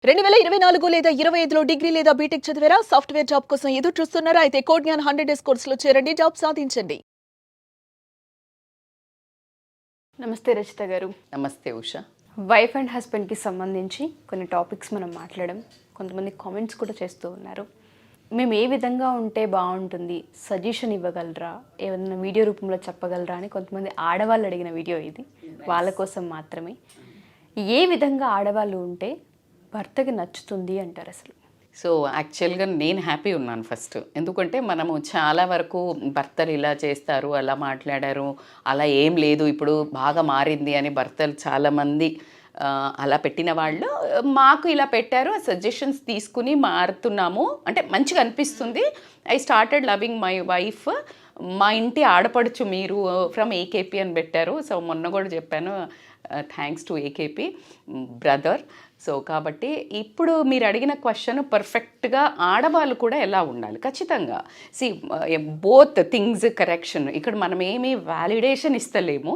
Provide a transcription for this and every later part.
2024 లేదా 25లో డిగ్రీ లేదా బీటెక్ చదివారా? సాఫ్ట్‌వేర్ జాబ్ కోసం ఎదురు చూస్తున్నారా? అయితే కోడ్ జ్ఞాన్ 100 డేస్ కోర్సులో చేరండి, జాబ్ సాధించండి. నమస్తే రచిత గారు. నమస్తే ఉష. వైఫ్ అండ్ హస్బెండ్కి సంబంధించి కొన్ని టాపిక్స్ మనం మాట్లాడడం, కొంతమంది కామెంట్స్ కూడా చేస్తూ ఉన్నారు. మేము ఏ విధంగా ఉంటే బాగుంటుంది, సజెషన్ ఇవ్వగలరా, ఏదైనా వీడియో రూపంలో చెప్పగలరా అని కొంతమంది ఆడవాళ్ళు అడిగిన వీడియో ఇది. వాళ్ళ కోసం మాత్రమే. ఏ విధంగా ఆడవాళ్ళు ఉంటే భర్తకి నచ్చుతుంది అంటారు అసలు? సో యాక్చువల్గా నేను హ్యాపీ ఉన్నాను ఫస్ట్. ఎందుకంటే మనము చాలా వరకు భర్తలు ఇలా చేస్తారు, అలా మాట్లాడారు, అలా ఏం లేదు, ఇప్పుడు బాగా మారింది అని భర్తలు చాలామంది అలా పెట్టిన వాళ్ళు మాకు ఇలా పెట్టారు, సజెషన్స్ తీసుకుని మారుతున్నాము అంటే మంచిగా అనిపిస్తుంది. I started loving my wife. మా ఇంటి ఆడపడుచు మీరు ఫ్రమ్ ఏకేపీ అని పెట్టారు. సో మొన్న కూడా చెప్పాను, thanks to AKP brother. So కాబట్టి ఇప్పుడు మీరు అడిగిన క్వశ్చన్ పర్ఫెక్ట్గా ఆడవాళ్ళు కూడా ఎలా ఉండాలి ఖచ్చితంగా. See both things correction. ఇక్కడ మనం ఏమీ వ్యాలిడేషన్ ఇస్తలేము,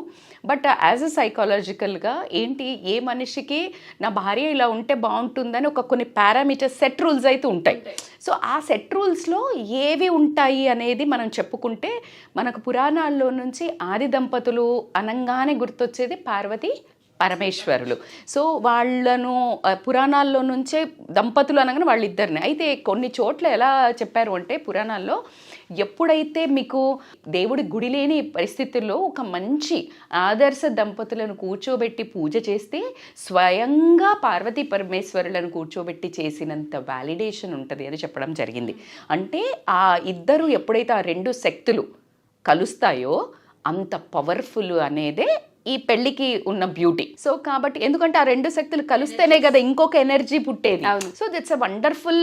బట్ యాజ్ అ సైకాలజికల్గా ఏంటి, ఏ మనిషికి నా భార్య ఇలా ఉంటే బాగుంటుందని కొన్ని పారామీటర్స్, సెట్ రూల్స్ అయితే ఉంటాయి. సో ఆ సెట్ రూల్స్లో ఏవి ఉంటాయి అనేది మనం చెప్పుకుంటే మనకు పురాణాల్లో నుంచి ఆది దంపతులు అనంగానే గుర్తొచ్చేది పార్వతి పరమేశ్వరులు. సో వాళ్ళను పురాణాల్లో నుంచే దంపతులు అనగానే వాళ్ళిద్దరిని. అయితే కొన్ని చోట్ల ఎలా చెప్పారు అంటే పురాణాల్లో, ఎప్పుడైతే మీకు దేవుడి గుడి లేని పరిస్థితుల్లో ఒక మంచి ఆదర్శ దంపతులను కూర్చోబెట్టి పూజ చేస్తే స్వయంగా పార్వతీ పరమేశ్వరులను కూర్చోబెట్టి చేసినంత వ్యాలిడేషన్ ఉంటుంది అని చెప్పడం జరిగింది. అంటే ఆ ఇద్దరు ఎప్పుడైతే ఆ రెండు శక్తులు కలుస్తాయో అంత పవర్ఫుల్ అనేదే ఈ పెళ్ళికి ఉన్న బ్యూటీ. సో కాబట్టి ఎందుకంటే ఆ రెండు శక్తులు కలిస్తేనే కదా ఇంకొక ఎనర్జీ పుట్టేది. So that's a wonderful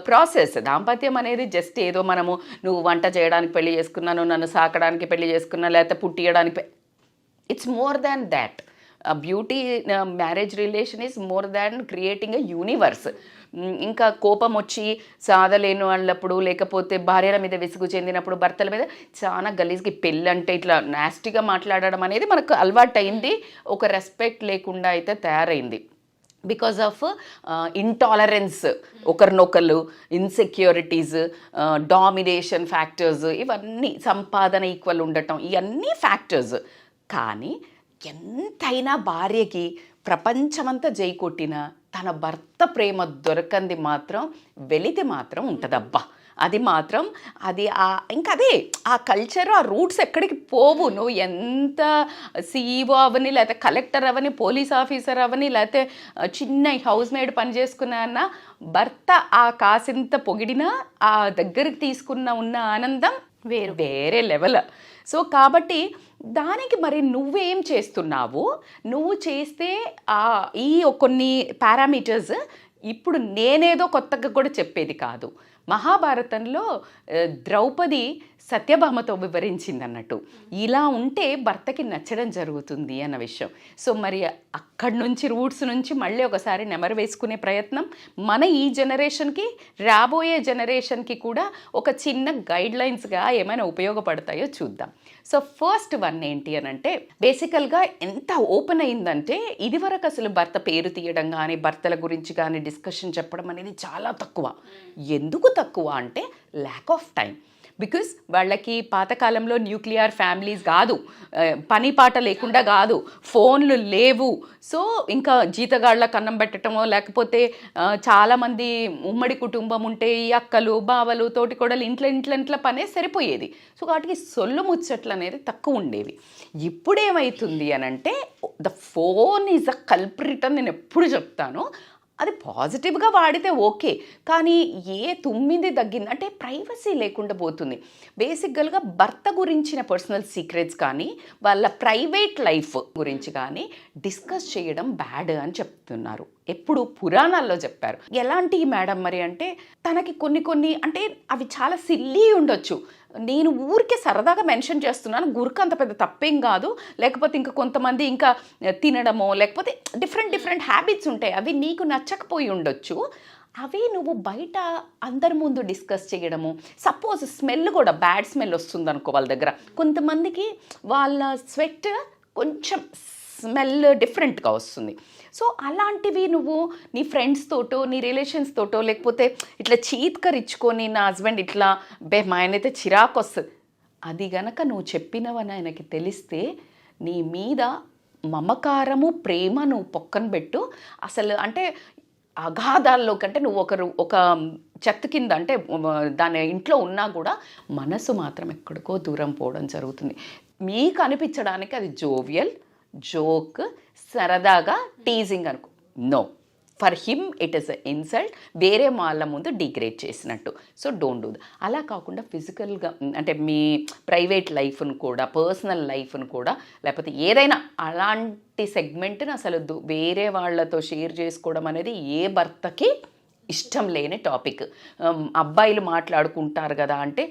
process. దాంపత్యం అనేది జస్ట్ ఏదో మనము నువ్వు వంట చేయడానికి పెళ్లి చేసుకున్నాను, నన్ను సాకడానికి పెళ్లి చేసుకున్నా, లేకపోతే పుట్టియడానికి, it's more than that. Beauty marriage relation is more than creating a universe. ఇంకా కోపం వచ్చి సాధలేను అన్నప్పుడు, లేకపోతే భార్యల మీద విసుగు చెందినప్పుడు భర్తల మీద చాలా గలీజ్కి పెళ్ళి అంటే ఇట్లా నాస్టీగా మాట్లాడడం అనేది మనకు అలవాటు అయింది. ఒక రెస్పెక్ట్ లేకుండా అయితే తయారైంది. బికాజ్ ఆఫ్ ఇంటాలరెన్స్, ఒకరినొకరు, ఇన్సెక్యూరిటీస్, డామినేషన్ ఫ్యాక్టర్స్, ఇవన్నీ, సంపాదన ఈక్వల్ ఉండటం, ఇవన్నీ ఫ్యాక్టర్స్. కానీ ఎంతైనా భార్యకి ప్రపంచమంతా జై కొట్టినా తన భర్త ప్రేమ దొరకంది మాత్రం వెలితి మాత్రం ఉంటుందబ్బా. అది మాత్రం అది ఇంకా అదే ఆ కల్చర్, ఆ రూట్స్ ఎక్కడికి పోవు. నువ్వు ఎంత సీఈఓ అవని, లేకపోతే కలెక్టర్ అవని, పోలీస్ ఆఫీసర్ అవని, లేకపోతే చిన్న హౌస్ మేడ్ పని చేసుకున్నా భర్త ఆ కాసింత పొగిడినా ఆ దగ్గరికి తీసుకున్న ఉన్న ఆనందం వేరే లెవెల్. సో కాబట్టి దానికి మరి నువ్వేం చేస్తున్నావు, నువ్వు చేస్తే ఈ కొన్ని పారామీటర్స్ ఇప్పుడు నేనేదో కొత్తగా కూడా చెప్పేది కాదు. మహాభారతంలో ద్రౌపది సత్యభామతో వివరించింది అన్నట్టు, ఇలా ఉంటే భర్తకి నచ్చడం జరుగుతుంది అన్న విషయం. సో మరి అక్కడి నుంచి రూట్స్ నుంచి మళ్ళీ ఒకసారి నెమరు వేసుకునే ప్రయత్నం మన ఈ జనరేషన్కి, రాబోయే జనరేషన్కి కూడా ఒక చిన్న గైడ్లైన్స్గా ఏమైనా ఉపయోగపడతాయో చూద్దాం. సో ఫస్ట్ వన్ ఏంటి అని అంటే, బేసికల్గా ఎంత ఓపెన్ అయిందంటే ఇదివరకు అసలు భర్త పేరు తీయడం కానీ, భర్తల గురించి కానీ డిస్కషన్ చెప్పడం అనేది చాలా తక్కువ. ఎందుకు తక్కువ అంటే ల్యాక్ ఆఫ్ టైం. బికాస్ వాళ్ళకి పాతకాలంలో న్యూక్లియర్ ఫ్యామిలీస్ కాదు, పని పాట లేకుండా కాదు, ఫోన్లు లేవు. సో ఇంకా జీతగాళ్ళకి అన్నం పెట్టడమో, లేకపోతే చాలామంది ఉమ్మడి కుటుంబం ఉంటే ఈ అక్కలు, బావలు, తోటికోడలు ఇంట్లో పనే సరిపోయేది. సో వాటికి సొల్లు ముచ్చట్లు అనేది తక్కువ ఉండేవి. ఇప్పుడేమవుతుంది అని అంటే, the phone is a culprit అని నేను ఎప్పుడు చెప్తాను. అది పాజిటివ్గా వాడితే ఓకే, కానీ ఏ తుమ్మిది తగ్గింది అంటే ప్రైవసీ లేకుండా పోతుంది. బేసిక్గా భర్త గురించిన పర్సనల్ సీక్రెట్స్ కానీ, వాళ్ళ ప్రైవేట్ లైఫ్ గురించి కానీ డిస్కస్ చేయడం బ్యాడ్ అని చెప్తున్నారు. ఎప్పుడు పురాణాల్లో చెప్పారు. ఎలాంటివి మేడం మరి అంటే, తనకి కొన్ని అంటే అవి చాలా సిల్లీ ఉండొచ్చు, నేను ఊరికే సరదాగా మెన్షన్ చేస్తున్నాను, గురికి అంత పెద్ద తప్పేం కాదు. లేకపోతే ఇంకా కొంతమంది ఇంకా తినడమో, లేకపోతే డిఫరెంట్ హ్యాబిట్స్ ఉంటాయి, అవి నీకు నచ్చకపోయి ఉండొచ్చు. అవి నువ్వు బయట అందరి ముందు డిస్కస్ చేయడము. సపోజ్ స్మెల్ కూడా బ్యాడ్ స్మెల్ వస్తుంది అనుకో వాళ్ళ దగ్గర. కొంతమందికి వాళ్ళ స్వెట్ కొంచెం స్మెల్ డిఫరెంట్గా వస్తుంది. సో అలాంటివి నువ్వు నీ ఫ్రెండ్స్ తోటో నీ రిలేషన్స్ తోటో లేకపోతే ఇట్లా చీత్కరించుకొని నా హస్బెండ్ ఇట్లా మా ఆయన అయితే చిరాకు వస్తుంది, అది గనక నువ్వు చెప్పినవని ఆయనకి తెలిస్తే నీ మీద మమకారము ప్రేమ నువ్వు పొక్కన పెట్టు. అసలు అంటే అగాధాల్లో కంటే నువ్వు ఒక చెత్త కింద అంటే దాని ఇంట్లో ఉన్నా కూడా మనసు మాత్రం ఎక్కడికో దూరం పోవడం జరుగుతుంది. మీకు అనిపించడానికి అది జోవియల్, జోక్, సరదాగా టీజింగ్ అనుకో. No, for him it is a insult, వేరే వాళ్ళ ముందు డిగ్రేడ్ చేసినట్టు. So don't do that. అలా కాకుండా ఫిజికల్గా అంటే మీ ప్రైవేట్ లైఫ్ను కూడా, పర్సనల్ లైఫ్ను కూడా, లేకపోతే ఏదైనా అలాంటి సెగ్మెంట్ని అసలు వేరే వాళ్ళతో షేర్ చేసుకోవడం అనేది ఏ భర్తకి ఇష్టం లేని టాపిక్. అబ్బాయిలు మాట్లాడుకుంటారు కదా అంటే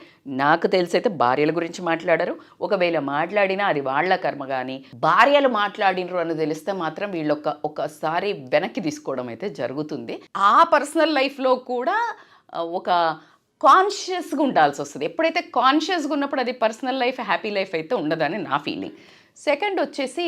నాకు తెలిసైతే భార్యల గురించి మాట్లాడరు. ఒకవేళ మాట్లాడినా అది వాళ్ళ కర్మ. కానీ భార్యలు మాట్లాడినరు అని తెలిస్తే మాత్రం వీళ్ళు ఒకసారి వెనక్కి తీసుకోవడం అయితే జరుగుతుంది. ఆ పర్సనల్ లైఫ్లో కూడా ఒక కాన్షియస్గా ఉండాల్సి వస్తుంది. ఎప్పుడైతే కాన్షియస్గా ఉన్నప్పుడు అది పర్సనల్ లైఫ్, హ్యాపీ లైఫ్ అయితే ఉండదని నా ఫీలింగ్. సెకండ్ వచ్చేసి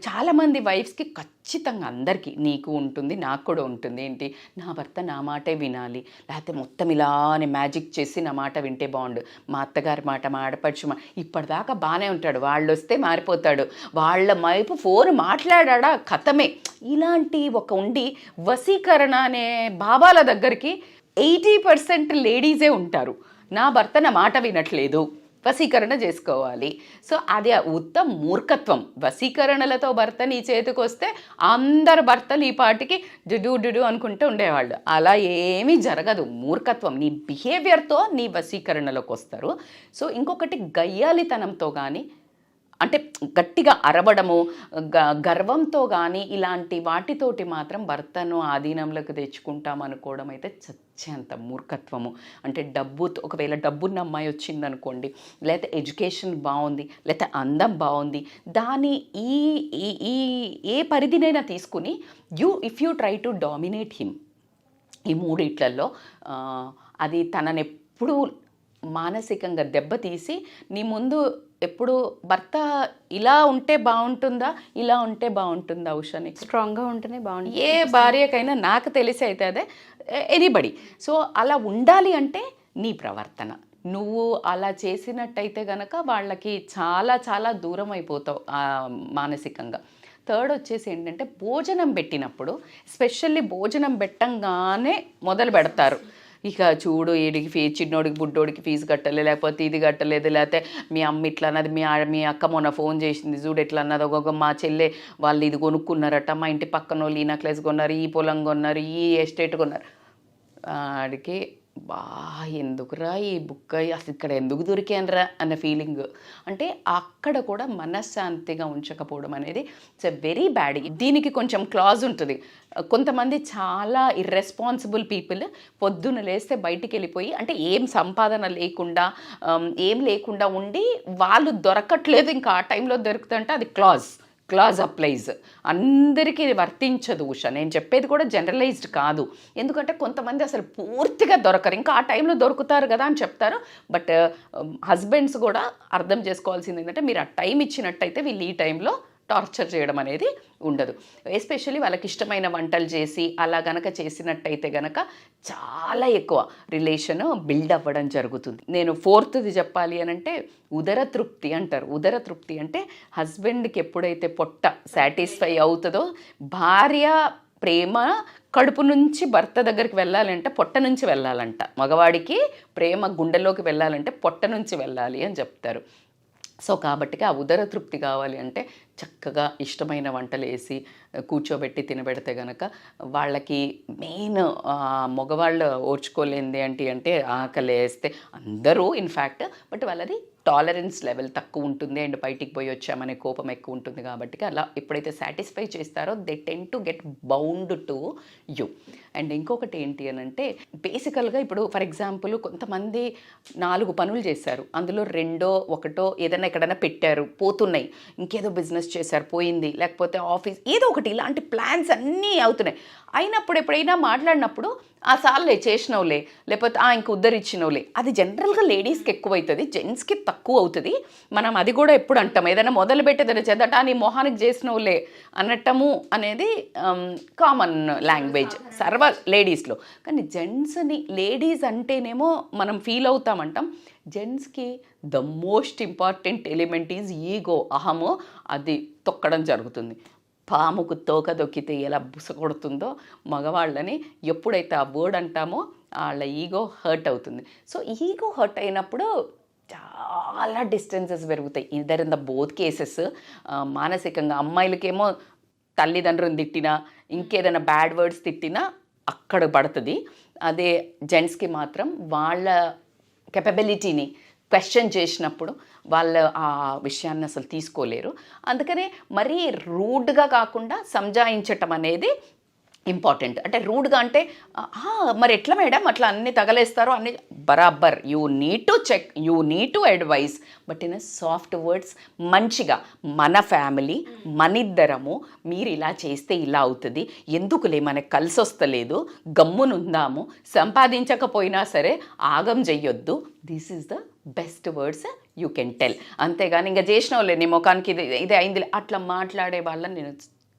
చాలామంది వైఫ్స్కి ఖచ్చితంగా అందరికీ, నీకు ఉంటుంది నాకు కూడా ఉంటుంది, ఏంటి నా భర్త నా మాటే వినాలి, లేకపోతే మొత్తం ఇలానే మ్యాజిక్ చేసి నా మాట వింటే బాగుండు, మా అత్తగారి మాట, మా ఆడపడుచు ఇప్పటిదాకా బాగానే ఉంటాడు, వాళ్ళు వస్తే మారిపోతాడు, వాళ్ళ వైపు ఫోన్ మాట్లాడా కథమే, ఇలాంటి ఒక ఉండి వశీకరణ అనే భావాల దగ్గరికి 80% లేడీసే ఉంటారు. నా భర్త నా మాట వినట్లేదు, వశీకరణ చేసుకోవాలి. సో అది ఉత్తమ మూర్ఖత్వం. వశీకరణలతో భర్త నీ చేతికి వస్తే అందరు భర్తలు ఈ పాటికి డుడు అనుకుంటూ ఉండేవాళ్ళు. అలా ఏమీ జరగదు. మూర్ఖత్వం. నీ బిహేవియర్తో నీ వశీకరణలోకి వస్తారు. సో ఇంకొకటి గయ్యాలితనంతో కానీ, అంటే గట్టిగా అరవడము, గర్వంతో కానీ ఇలాంటి వాటితోటి మాత్రం భర్తను ఆధీనంలోకి తెచ్చుకుంటాం అనుకోవడం అయితే చచ్చేంత మూర్ఖత్వము. అంటే డబ్బుతో, ఒకవేళ డబ్బున్న అమ్మాయి వచ్చిందనుకోండి, లేకపోతే ఎడ్యుకేషన్ బాగుంది, లేకపోతే అందం బాగుంది, దాని ఏ పరిధినైనా తీసుకుని if you try to dominate him, ఈ మూడిట్లలో అది తనని ఎప్పుడూ మానసికంగా దెబ్బతీసి నీ ముందు ఎప్పుడు భర్త ఇలా ఉంటే బాగుంటుందా, ఇలా ఉంటే బాగుంటుందా, ఉషాని స్ట్రాంగ్గా ఉంటేనే బాగుంటుంది. ఏ భార్యకైనా నాకు తెలిసి అయితే అదే ఎనీబడి. సో అలా ఉండాలి అంటే నీ ప్రవర్తన, నువ్వు అలా చేసినట్టయితే గనక వాళ్ళకి చాలా చాలా దూరం అయిపోతావు మానసికంగా. థర్డ్ వచ్చేసి ఏంటంటే భోజనం పెట్టినప్పుడు, ఎస్పెషల్లీ భోజనం పెట్టంగానే మొదలు పెడతారు, ఇక చూడు వీడికి చిన్నోడికి బుడ్డోడికి ఫీజు కట్టలేదు, లేకపోతే ఇది కట్టలేదు, లేకపోతే మీ అమ్మ ఇట్లా అన్నది, మీ అక్క మొన్న ఫోన్ చేసింది చూడు ఎట్లా అన్నది, ఒక్కొక్క మా చెల్లె వాళ్ళు ఇది కొనుక్కున్నారట, మా ఇంటి పక్కన వాళ్ళు ఈ నెక్లెస్ కొన్నారు, ఈ పొలం కొన్నారు, ఈ ఎస్టేట్ కొన్నారు. ఆడికి ఎందుకురా ఈ బుక్, అసలు ఇక్కడ ఎందుకు దొరికానరా అన్న ఫీలింగ్. అంటే అక్కడ కూడా మనశ్శాంతిగా ఉంచకపోవడం అనేది ఇట్స్ ఎ వెరీ బ్యాడ్. దీనికి కొంచెం క్లాజ్ ఉంటుంది. కొంతమంది చాలా ఇర్రెస్పాన్సిబుల్ పీపుల్ పొద్దున్న లేస్తే బయటికి వెళ్ళిపోయి, అంటే ఏం సంపాదన లేకుండా ఏం లేకుండా ఉండి వాళ్ళు దొరకట్లేదు, ఇంకా ఆ టైంలో దొరుకుతుంటే అది క్లాజ్ అప్లైజ్. అందరికీ వర్తించదు ఉష. నేను చెప్పేది కూడా జనరలైజ్డ్ కాదు. ఎందుకంటే కొంతమంది అసలు పూర్తిగా దొరకరు, ఇంకా ఆ టైంలో దొరుకుతారు కదా అని చెప్తారు. బట్ హస్బెండ్స్ కూడా అర్థం చేసుకోవాల్సింది ఏంటంటే, మీరు ఆ టైం ఇచ్చినట్టయితే వీళ్ళు ఈ టైంలో టార్చర్ చేయడం అనేది ఉండదు. ఎస్పెషల్లీ వాళ్ళకి ఇష్టమైన వంటలు చేసి అలా గనక చేసినట్టయితే గనక చాలా ఎక్కువ రిలేషన్ బిల్డ్ అవ్వడం జరుగుతుంది. నేను ఫోర్త్ది చెప్పాలి అని అంటే ఉదర తృప్తి అంటారు. ఉదర తృప్తి అంటే హస్బెండ్కి ఎప్పుడైతే పొట్ట సాటిస్ఫై అవుతుందో, భార్య ప్రేమ కడుపు నుంచి భర్త దగ్గరికి వెళ్ళాలంటే పొట్ట నుంచి వెళ్ళాలంట. మగవాడికి ప్రేమ గుండెలోకి వెళ్ళాలంటే పొట్ట నుంచి వెళ్ళాలి అని చెప్తారు. సో కాబట్టి ఆ ఉదర తృప్తి కావాలి అంటే చక్కగా ఇష్టమైన వంటలు వేసి కూర్చోబెట్టి తినబెడితే కనుక వాళ్ళకి మెయిన్ మగవాళ్ళు ఓర్చుకోలేంది అంటే ఆకలి వేస్తే అందరూ ఇన్ఫ్యాక్ట్, బట్ వాళ్ళది టాలరెన్స్ లెవెల్ తక్కువ ఉంటుంది అండ్ బయటికి పోయి వచ్చామనే కోపం ఎక్కువ ఉంటుంది. కాబట్టి అలా ఎప్పుడైతే సాటిస్ఫై చేస్తారో they ten to get bound to you. And ఇంకొకటి ఏంటి అని అంటే బేసికల్గా ఇప్పుడు ఫర్ ఎగ్జాంపుల్ కొంతమంది 4 పనులు చేశారు, అందులో 2 1 ఏదైనా ఎక్కడైనా పెట్టారు పోతున్నాయి, ఇంకేదో బిజినెస్ చేశారు పోయింది, లేకపోతే ఆఫీస్ ఏదో ఒకటి, ఇలాంటి ప్లాన్స్ అన్నీ అవుతున్నాయి. అయినప్పుడు ఎప్పుడైనా మాట్లాడినప్పుడు ఆ సార్లే చేసినవులే, లేకపోతే ఇంక ఉద్ధరించినవులే, అది జనరల్గా లేడీస్కి ఎక్కువ అవుతుంది, జెంట్స్కి తక్కువ అవుతుంది. మనం అది కూడా ఎప్పుడు అంటాం, ఏదైనా మొదలు పెట్టేదైనా చేద్దట నీ మొహానికి చేసినవులే అనటము అనేది కామన్ లాంగ్వేజ్ సర్వ లేడీస్లో. కానీ జెంట్స్ని లేడీస్ అంటేనేమో మనం ఫీల్ అవుతామంటాం, జెంట్స్కి the most important element is ego, అహము, అది తొక్కడం జరుగుతుంది. పాముకు తోక దొక్కితే ఎలా బుసకొడుతుందో మగవాళ్ళని ఎప్పుడైతే ఆ వర్డ్ అంటామో వాళ్ళ ఈగో హర్ట్ అవుతుంది. సో ఈగో హర్ట్ అయినప్పుడు చాలా డిస్టెన్సెస్ పెరుగుతాయి. Either in the both cases. మానసికంగా అమ్మాయిలకేమో తల్లిదండ్రులను తిట్టినా, ఇంకేదైనా బ్యాడ్ వర్డ్స్ తిట్టినా అక్కడ పడుతుంది. అదే జెంట్స్కి మాత్రం వాళ్ళ కెపబిలిటీని క్వశ్చన్ చేసినప్పుడు వాళ్ళు ఆ విషయాన్ని అసలు తీసుకోలేరు. అందుకనే మరీ రూడ్గా కాకుండా సంజాయించటం అనేది ఇంపార్టెంట్. అంటే రూడ్గా అంటే మరి ఎట్లా మేడం అట్లా అన్నీ తగలేస్తారో అన్ని బరాబర్, you need to check, you need to advise, but in soft words మంచిగా, మన ఫ్యామిలీ మనిద్దరము, మీరు ఇలా చేస్తే ఇలా అవుతుంది, ఎందుకులే మనకు కలిసి వస్తలేదు, గమ్మునుందాము, సంపాదించకపోయినా సరే ఆగం చెయ్యొద్దు, this is the best words you can tell. అంతేగాని ఇంకా చేసిన వాళ్ళే నీ ముఖానికి ఇదే అయింది అట్లా మాట్లాడే వాళ్ళని నేను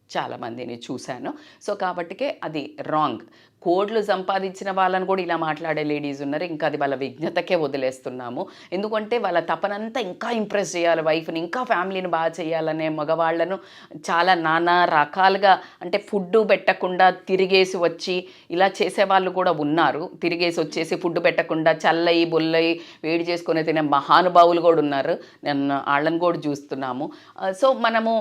చాలామందిని చూశాను. సో కాబట్టికే అది రాంగ్. కోడ్లు సంపాదించిన వాళ్ళని కూడా ఇలా మాట్లాడే లేడీస్ ఉన్నారు. ఇంకా అది వాళ్ళ విజ్ఞతకే వదిలేస్తున్నాము. ఎందుకంటే వాళ్ళ తపనంతా ఇంకా ఇంప్రెస్ చేయాలి వైఫ్ని, ఇంకా ఫ్యామిలీని బాగా చేయాలనే మగవాళ్ళను చాలా నానా రకాలుగా, అంటే ఫుడ్ పెట్టకుండా తిరిగేసి వచ్చి ఇలా చేసేవాళ్ళు కూడా ఉన్నారు. తిరిగేసి వచ్చేసి ఫుడ్ పెట్టకుండా చల్లయి బొల్లయి వేడి చేసుకొని తినే మహానుభావులు కూడా ఉన్నారు. నేను వాళ్ళని కూడా చూస్తున్నాము. సో మనము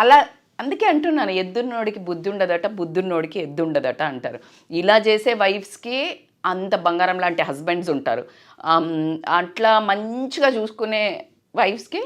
అలా, అందుకే అంటున్నాను, ఎద్దున్నోడికి బుద్ధి ఉండదట, బుద్ధున్నోడికి ఎద్దు ఉండదట అంటారు. ఇలా చేసే వైఫ్స్కి అంత బంగారం లాంటి హస్బెండ్స్ ఉంటారు. అట్లా మంచిగా చూసుకునే వైఫ్స్కి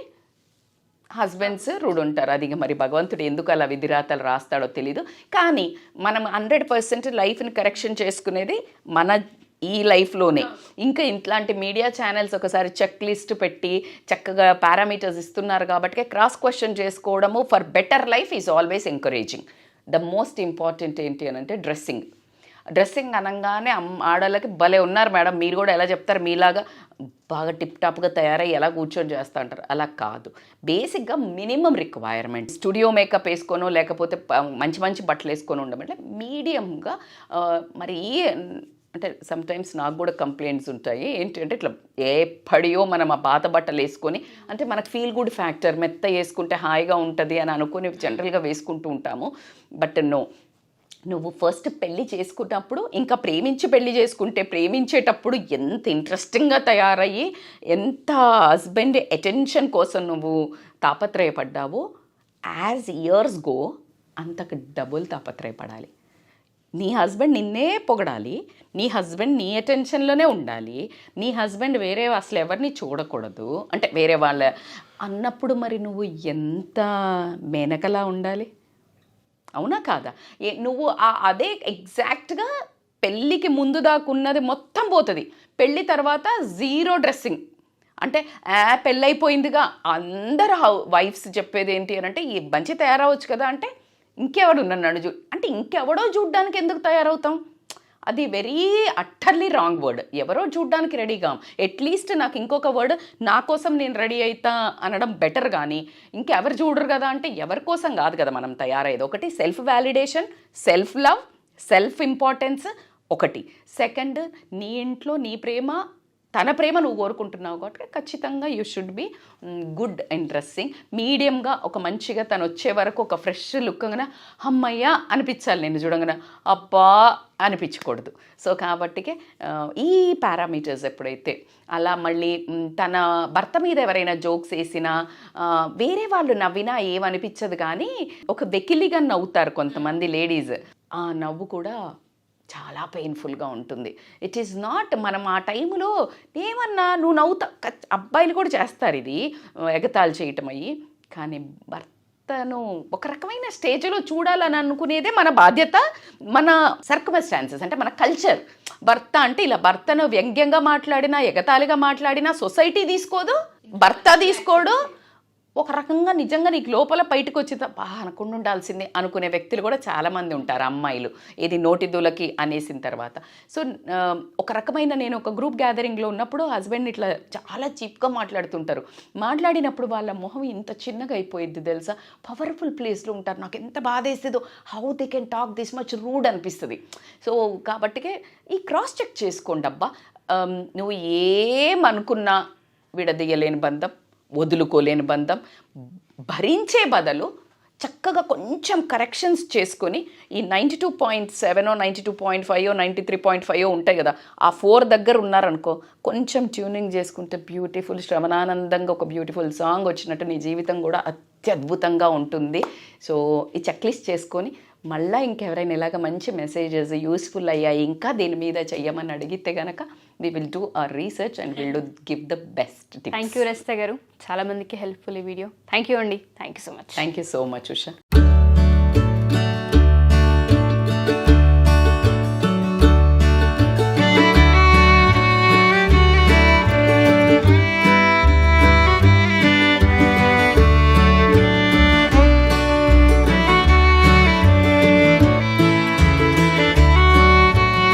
హస్బెండ్స్ రూడ్ ఉంటారు. అది మరి భగవంతుడు ఎందుకు అలా విధిరాతలు రాస్తాడో తెలీదు. కానీ మనం 100% లైఫ్ని కరెక్షన్ చేసుకునేది మన ఈ లైఫ్లోనే. ఇంకా ఇట్లాంటి మీడియా ఛానల్స్ ఒకసారి చెక్ లిస్ట్ పెట్టి చక్కగా పారామీటర్స్ ఇస్తున్నారు కాబట్టి క్రాస్ క్వశ్చన్ చేసుకోవడము for better life is always encouraging. The most important ఏంటి అని అంటే డ్రెస్సింగ్ అనగానే ఆడవాళ్ళకి భలే ఉన్నారు మేడం, మీరు కూడా ఎలా చెప్తారు, మీలాగా బాగా టిప్ టాప్గా తయారై ఎలా కూర్చొని చేస్తూ అంటారు. అలా కాదు. బేసిక్గా మినిమం రిక్వైర్మెంట్, స్టూడియో మేకప్ వేసుకోనో లేకపోతే మంచి మంచి బట్టలు వేసుకొని ఉండమంటే మీడియంగా. మరి అంటే సమ్టైమ్స్ నాకు కూడా కంప్లైంట్స్ ఉంటాయి ఏంటంటే ఇట్లా ఎప్పటియో మనం ఆ పాత బట్టలు వేసుకొని, అంటే మనకు ఫీల్ గుడ్ ఫ్యాక్టర్, మెత్త వేసుకుంటే హాయిగా ఉంటుంది అని అనుకుని జనరల్గా వేసుకుంటూ ఉంటాము. బట్ నో, నువ్వు ఫస్ట్ పెళ్ళి చేసుకున్నప్పుడు, ఇంకా ప్రేమించి పెళ్ళి చేసుకుంటే ప్రేమించేటప్పుడు ఎంత ఇంట్రెస్టింగ్గా తయారయ్యి ఎంత హస్బెండ్ అటెన్షన్ కోసం నువ్వు తాపత్రయపడ్డావో, యాజ్ ఇయర్స్ గో అంతకు డబుల్ తాపత్రయపడాలి. నీ హస్బెండ్ నిన్నే పొగడాలి, నీ హస్బెండ్ నీ అటెన్షన్లోనే ఉండాలి, నీ హస్బెండ్ వేరే అసలు ఎవరిని చూడకూడదు, అంటే వేరే వాళ్ళ అన్నప్పుడు మరి నువ్వు ఎంత మేనకలా ఉండాలి, అవునా కాదా? నువ్వు అదే ఎగ్జాక్ట్గా పెళ్ళికి ముందు దాకున్నది మొత్తం పోతుంది, పెళ్ళి తర్వాత జీరో డ్రెస్సింగ్. అంటే పెళ్ళైపోయిందిగా అందరు వైఫ్స్ చెప్పేది ఏంటి అని అంటే ఈ మంచి తయారవచ్చు కదా, అంటే ఇంకెవడు నన్ను అంటే ఇంకెవడో చూడ్డానికి ఎందుకు తయారవుతాం? అది వెరీ అట్టర్లీ రాంగ్ వర్డ్. ఎవరో చూడ్డానికి రెడీగా, అట్లీస్ట్ నాకు ఇంకొక వర్డ్ నా కోసం నేను రెడీ అవుతా అనడం బెటర్. కానీ ఇంకెవరు చూడరు కదా అంటే ఎవరి కోసం కాదు కదా మనం తయారయ్యేది. ఒకటి self validation, self love, self importance ఒకటి. సెకండ్, నీ ఇంట్లో నీ ప్రేమ, తన ప్రేమ నువ్వు కోరుకుంటున్నావు కాబట్టి ఖచ్చితంగా you should be good in dressing. మీడియంగా ఒక మంచిగా తను వచ్చే వరకు ఒక ఫ్రెష్ లుక్గా అమ్మయ్య అనిపించాలి, నేను చూడగానే అబ్బా అనిపించకూడదు. సో కాబట్టికే ఈ పారామీటర్స్ ఎప్పుడైతే అలా మళ్ళీ తన భర్త మీద ఎవరైనా జోక్స్ వేసినా వేరే వాళ్ళు నవ్వినా ఏమనిపించదు, కానీ ఒక వెకిలిగా నవ్వుతారు కొంతమంది లేడీస్. ఆ నవ్వు కూడా చాలా పెయిన్ఫుల్గా ఉంటుంది. ఇట్ ఈస్ నాట్, మనం ఆ టైంలో ఏమన్నా నువ్వు నవ్వుతా, అబ్బాయిలు కూడా చేస్తారు ఇది, ఎగతాళి చేయటం అయ్యి. కానీ భర్త భర్తను ఒక రకమైన స్టేజ్లో చూడాలని అనుకునేదే మన బాధ్యత, మన సర్కమ్స్టాన్సెస్ అంటే మన కల్చర్. భర్త అంటే ఇలా భర్తను వ్యంగ్యంగా మాట్లాడినా, ఎగతాళిగా మాట్లాడినా సొసైటీ తీసుకోదు, భర్త తీసుకోడు. ఒక రకంగా నిజంగా నీకు లోపల బయటకు వచ్చిందా అనుకుండా ఉండాల్సిందే అనుకునే వ్యక్తులు కూడా చాలామంది ఉంటారు, అమ్మాయిలు, ఇది నోటి దూలకి అనేసిన తర్వాత. సో ఒక రకమైన నేను ఒక గ్రూప్ గ్యాదరింగ్లో ఉన్నప్పుడు హస్బెండ్ ఇట్లా చాలా చీప్గా మాట్లాడుతుంటారు. మాట్లాడినప్పుడు వాళ్ళ మొహం ఇంత చిన్నగా అయిపోయింది తెలుసా, పవర్ఫుల్ ప్లేస్లో ఉంటారు. నాకు ఎంత బాధ వేస్తుందో, how they can talk this much rude అనిపిస్తుంది. సో కాబట్టికే ఈ క్రాస్ చెక్ చేసుకోండి అబ్బా. నువ్వు ఏమనుకున్నా విడదీయలేని బంధం, వదులుకోలేని బంధం, భరించే బదులు చక్కగా కొంచెం కరెక్షన్స్ చేసుకొని ఈ 92.7 92.5 93.5 ఉంటాయి కదా, ఆ 4 దగ్గర ఉన్నారనుకో, కొంచెం ట్యూనింగ్ చేసుకుంటే బ్యూటిఫుల్ శ్రవణానందంగా ఒక బ్యూటిఫుల్ సాంగ్ వచ్చినట్టు నీ జీవితం కూడా అత్యద్భుతంగా ఉంటుంది. సో ఈ చెక్ లిస్ట్ చేసుకొని మళ్ళీ ఇంకెవరైనా ఇలాగ మంచి మెసేజెస్ యూస్ఫుల్ అయ్యాయి ఇంకా దీని మీద చెయ్యమని అడిగితే కనుక we will do our research and we'll give the best tips. Thank you Rajitha గారు, చాలా మందికి హెల్ప్ఫుల్ ఈ వీడియో. థ్యాంక్ యూ అండి, thank you so much. Thank you so much, Usha.